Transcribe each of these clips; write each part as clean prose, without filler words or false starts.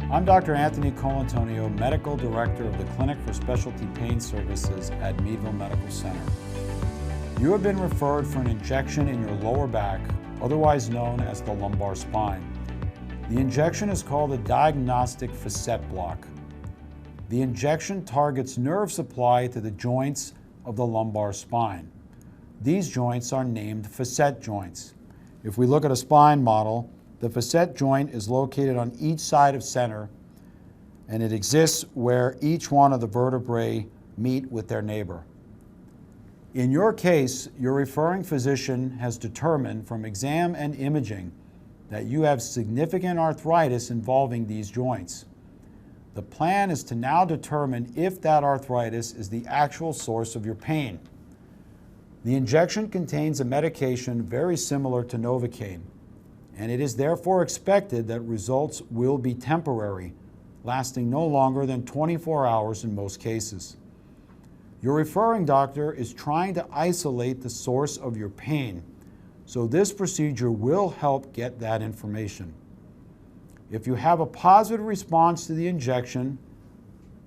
I'm Dr. Anthony Colantonio, Medical Director of the Clinic for Specialty Pain Services at Meadville Medical Center. You have been referred for an injection in your lower back, otherwise known as the lumbar spine. The injection is called a diagnostic facet block. The injection targets nerve supply to the joints of the lumbar spine. These joints are named facet joints. If we look at a spine model, the facet joint is located on each side of center, and it exists where each one of the vertebrae meet with their neighbor. In your case, your referring physician has determined from exam and imaging that you have significant arthritis involving these joints. The plan is to now determine if that arthritis is the actual source of your pain. The injection contains a medication very similar to Novocaine, and it is therefore expected that results will be temporary, lasting no longer than 24 hours in most cases. Your referring doctor is trying to isolate the source of your pain, so this procedure will help get that information. If you have a positive response to the injection,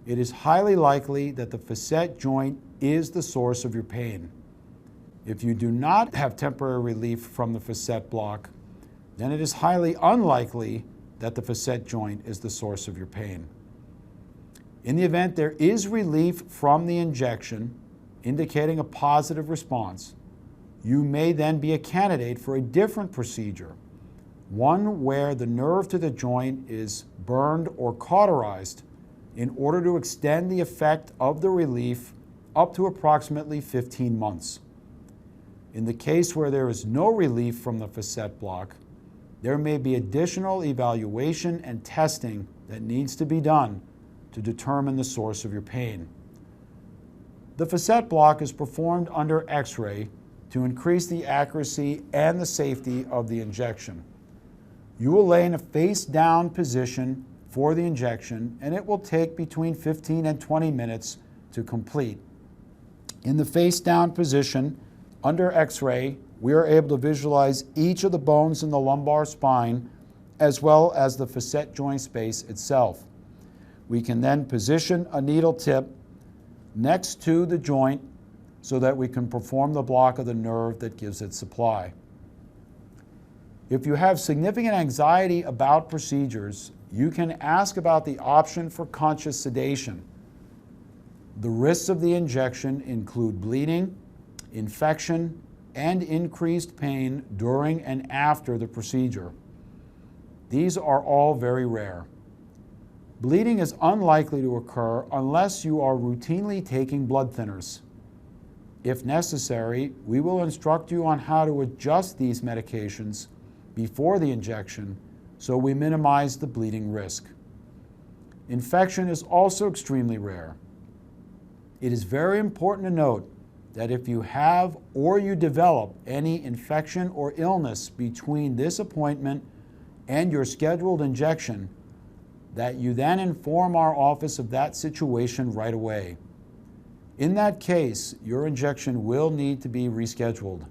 it is highly likely that the facet joint is the source of your pain. If you do not have temporary relief from the facet block, then it is highly unlikely that the facet joint is the source of your pain. In the event there is relief from the injection, indicating a positive response, you may then be a candidate for a different procedure, one where the nerve to the joint is burned or cauterized in order to extend the effect of the relief up to approximately 15 months. In the case where there is no relief from the facet block, there may be additional evaluation and testing that needs to be done to determine the source of your pain. The facet block is performed under X-ray to increase the accuracy and the safety of the injection. You will lay in a face-down position for the injection, and it will take between 15 and 20 minutes to complete. In the face-down position, under X-ray, we are able to visualize each of the bones in the lumbar spine as well as the facet joint space itself. We can then position a needle tip next to the joint so that we can perform the block of the nerve that gives it supply. If you have significant anxiety about procedures, you can ask about the option for conscious sedation. The risks of the injection include bleeding, infection, and increased pain during and after the procedure. These are all very rare. Bleeding is unlikely to occur unless you are routinely taking blood thinners. If necessary, we will instruct you on how to adjust these medications before the injection so we minimize the bleeding risk. Infection is also extremely rare. It is very important to note that if you have or you develop any infection or illness between this appointment and your scheduled injection, that you then inform our office of that situation right away. In that case, your injection will need to be rescheduled.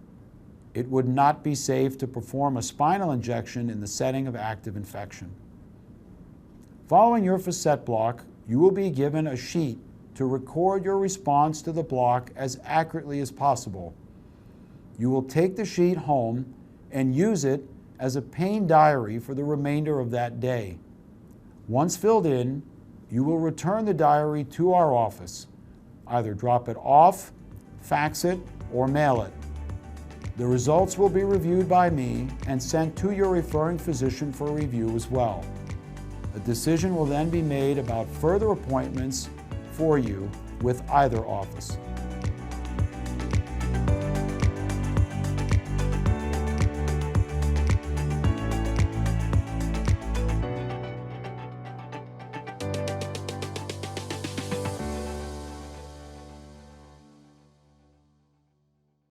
It would not be safe to perform a spinal injection in the setting of active infection. Following your facet block, you will be given a sheet to record your response to the block as accurately as possible. You will take the sheet home and use it as a pain diary for the remainder of that day. Once filled in, you will return the diary to our office. Either drop it off, fax it, or mail it. The results will be reviewed by me and sent to your referring physician for review as well. A decision will then be made about further appointments for you with either office.